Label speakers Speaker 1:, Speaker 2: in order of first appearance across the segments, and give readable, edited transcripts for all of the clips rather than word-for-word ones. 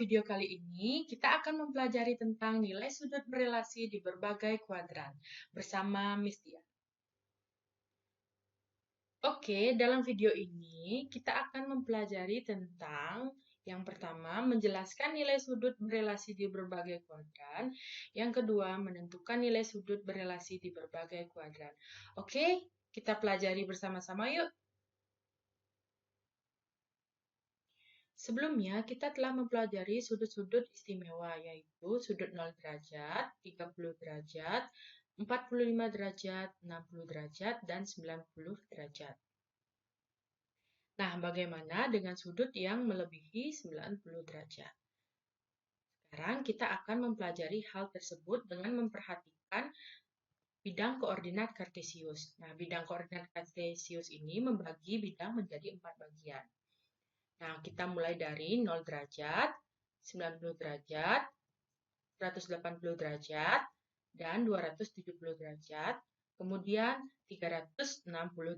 Speaker 1: video kali ini, kita akan mempelajari tentang nilai sudut berelasi di berbagai kuadran bersama Miss Tia. Oke, dalam video ini kita akan mempelajari tentang yang pertama, menjelaskan nilai sudut berelasi di berbagai kuadran. Yang kedua, menentukan nilai sudut berelasi di berbagai kuadran. Oke, kita pelajari bersama-sama yuk. Sebelumnya, kita telah mempelajari sudut-sudut istimewa, yaitu sudut 0 derajat, 30 derajat, 45 derajat, 60 derajat, dan 90 derajat. Nah, bagaimana dengan sudut yang melebihi 90 derajat? Sekarang kita akan mempelajari hal tersebut dengan memperhatikan bidang koordinat kartesius. Nah, bidang koordinat kartesius ini membagi bidang menjadi 4 bagian. Nah, kita mulai dari 0 derajat, 90 derajat, 180 derajat, dan 270 derajat, kemudian 360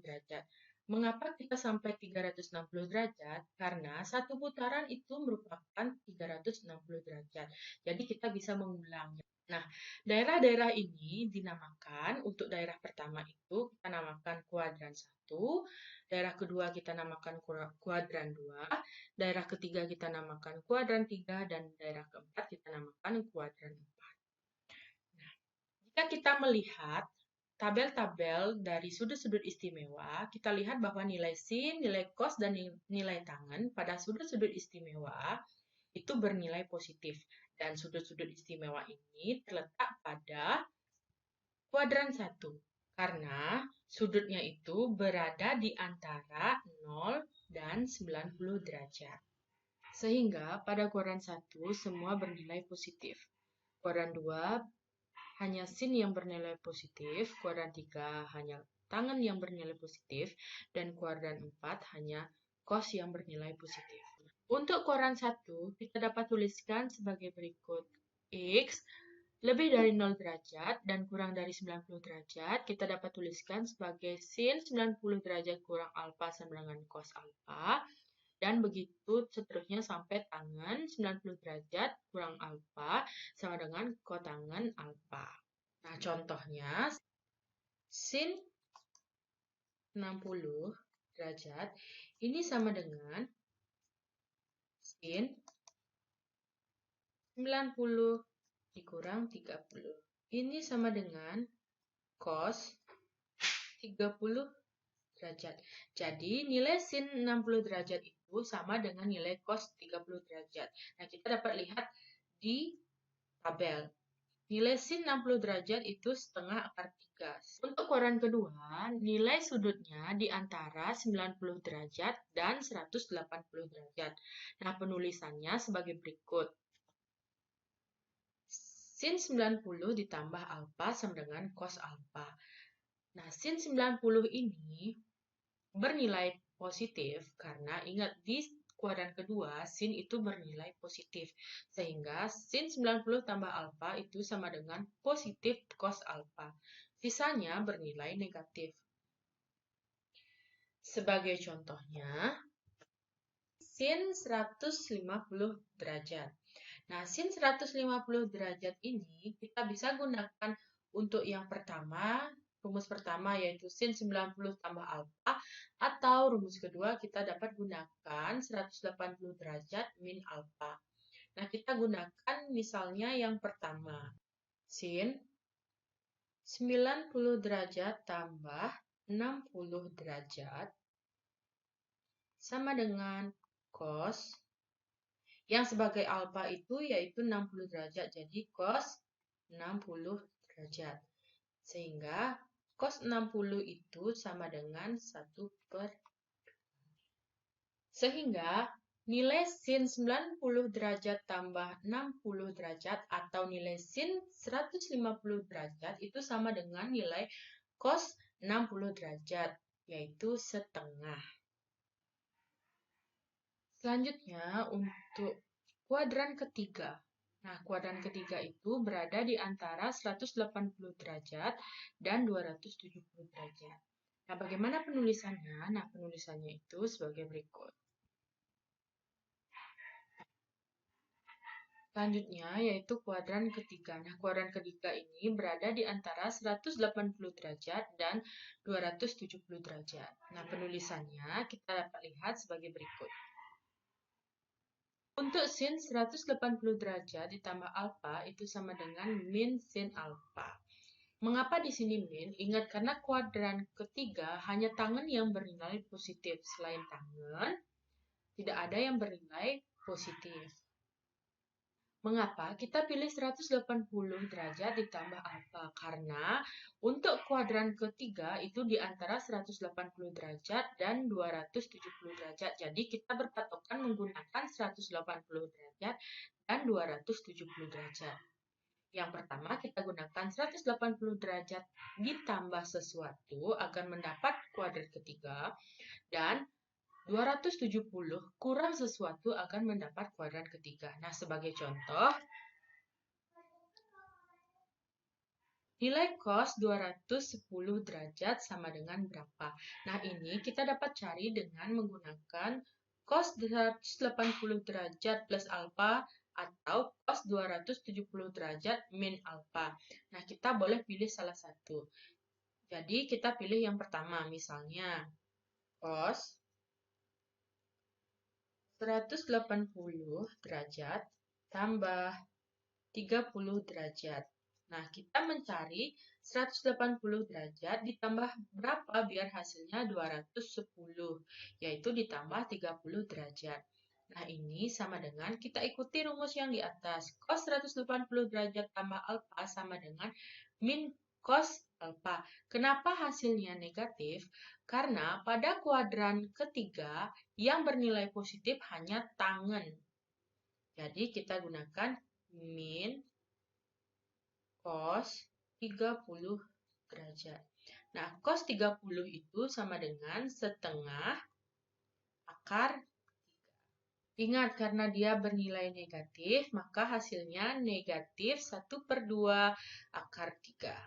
Speaker 1: derajat. Mengapa kita sampai 360 derajat? Karena satu putaran itu merupakan 360 derajat. Jadi kita bisa mengulang. Nah, daerah-daerah ini dinamakan, untuk daerah pertama itu kita namakan kuadran 1, daerah kedua kita namakan kuadran 2, daerah ketiga kita namakan kuadran 3, dan daerah keempat kita namakan kuadran 4. Nah, jika kita melihat tabel-tabel dari sudut-sudut istimewa, kita lihat bahwa nilai sin, nilai cos, dan nilai tangen pada sudut-sudut istimewa itu bernilai positif. Dan sudut-sudut istimewa ini terletak pada kuadran 1. Karena sudutnya itu berada di antara 0 dan 90 derajat. Sehingga pada kuadran 1 semua bernilai positif. Kuadran 2 hanya sin yang bernilai positif, kuadran 3 hanya tangen yang bernilai positif, dan kuadran 4 hanya cos yang bernilai positif. Untuk kuadran 1, kita dapat tuliskan sebagai berikut. X lebih dari 0 derajat dan kurang dari 90 derajat, kita dapat tuliskan sebagai sin 90 derajat kurang alfa sama dengan cos alfa. Dan begitu seterusnya sampai tangen 90 derajat kurang alfa sama dengan kotangen alfa. Nah, contohnya sin 60 derajat ini sama dengan sin 90 dikurang 30. Ini sama dengan cos 30 derajat. Jadi, nilai sin 60 derajat itu sama dengan nilai cos 30 derajat. Nah, kita dapat lihat di tabel. Nilai sin 60 derajat itu setengah akar 3. Untuk kuadran kedua, nilai sudutnya di antara 90 derajat dan 180 derajat. Nah, penulisannya sebagai berikut. Sin 90 ditambah alfa sama dengan cos alfa. Nah, sin 90 ini bernilai positif karena ingat di kuadran kedua sin itu bernilai positif. Sehingga sin 90 tambah alfa itu sama dengan positif cos alfa. Sisanya bernilai negatif. Sebagai contohnya, sin 150 derajat. Nah, sin 150 derajat ini kita bisa gunakan untuk yang pertama, rumus pertama yaitu sin 90 tambah alfa, atau rumus kedua kita dapat gunakan 180 derajat min alfa. Nah, kita gunakan misalnya yang pertama, sin 90 derajat tambah 60 derajat sama dengan cos yang sebagai alfa itu yaitu 60 derajat, jadi cos 60 derajat. Sehingga cos 60 itu sama dengan 1/2. Sehingga nilai sin 90 derajat tambah 60 derajat atau nilai sin 150 derajat itu sama dengan nilai cos 60 derajat, yaitu setengah. Selanjutnya untuk kuadran ketiga. Nah, kuadran ketiga itu berada di antara 180 derajat dan 270 derajat. Nah, bagaimana penulisannya? Nah, penulisannya itu sebagai berikut. Selanjutnya yaitu kuadran ketiga. Nah, kuadran ketiga ini berada di antara 180 derajat dan 270 derajat. Nah, penulisannya kita dapat lihat sebagai berikut. Untuk sin 180 derajat ditambah alfa itu sama dengan min sin alfa. Mengapa di sini min? Ingat, karena kuadran ketiga hanya tangan yang bernilai positif. Selain tangan, tidak ada yang bernilai positif. Mengapa kita pilih 180 derajat ditambah alfa? Karena untuk kuadran ketiga itu di antara 180 derajat dan 270 derajat. Jadi kita berpatokan menggunakan 180 derajat dan 270 derajat. Yang pertama kita gunakan 180 derajat ditambah sesuatu agar mendapat kuadran ketiga, dan 270 kurang sesuatu akan mendapat kuadran ketiga. Nah, sebagai contoh, nilai cos 210 derajat sama dengan berapa? Nah, ini kita dapat cari dengan menggunakan cos 180 derajat plus alfa atau cos 270 derajat min alfa. Nah, kita boleh pilih salah satu. Jadi, kita pilih yang pertama, misalnya cos 180 derajat tambah 30 derajat. Nah, kita mencari 180 derajat ditambah berapa biar hasilnya 210, yaitu ditambah 30 derajat. Nah, ini sama dengan kita ikuti rumus yang di atas. Cos 180 derajat tambah alfa sama dengan min cos alfa. Kenapa hasilnya negatif? Karena pada kuadran ketiga yang bernilai positif hanya tangan. Jadi kita gunakan min cos 30 derajat. Nah, cos 30 itu sama dengan setengah akar 3. Ingat, karena dia bernilai negatif, maka hasilnya negatif 1/2 akar 3.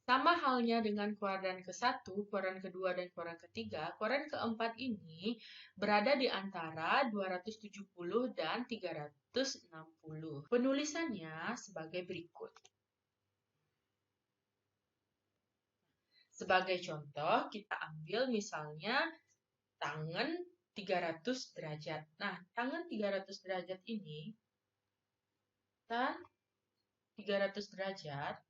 Speaker 1: Sama halnya dengan kuadran ke-1, kuadran kedua, dan kuadran ketiga, kuadran keempat ini berada di antara 270 dan 360. Penulisannya sebagai berikut. Sebagai contoh, kita ambil misalnya tangan 300 derajat. Nah, tangan 300 derajat ini, tan 300 derajat,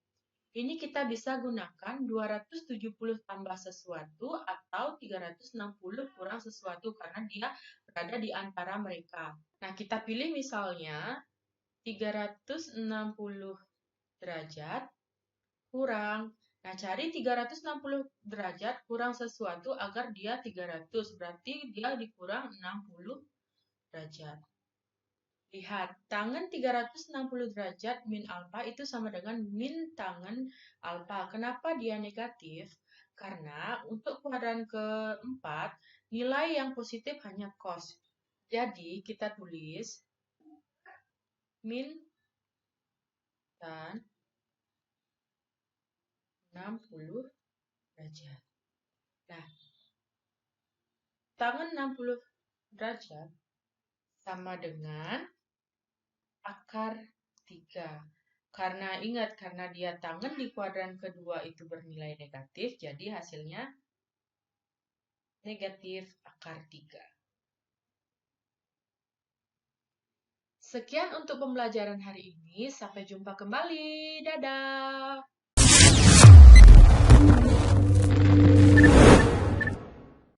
Speaker 1: ini kita bisa gunakan 270 tambah sesuatu atau 360 kurang sesuatu karena dia berada di antara mereka. Nah, kita pilih misalnya 360 derajat kurang. Nah, cari 360 derajat kurang sesuatu agar dia 300. Berarti dia dikurang 60 derajat. Lihat, tangan 360 derajat min alfa itu sama dengan min tangan alfa. Kenapa dia negatif? Karena untuk kuadran keempat, nilai yang positif hanya cos. Jadi, kita tulis min tan 60 derajat. Nah, tangan 60 derajat sama dengan akar 3. Karena ingat, karena dia tangan di kuadran kedua itu bernilai negatif, jadi hasilnya negatif akar 3. Sekian untuk pembelajaran hari ini. Sampai jumpa kembali. Dadah!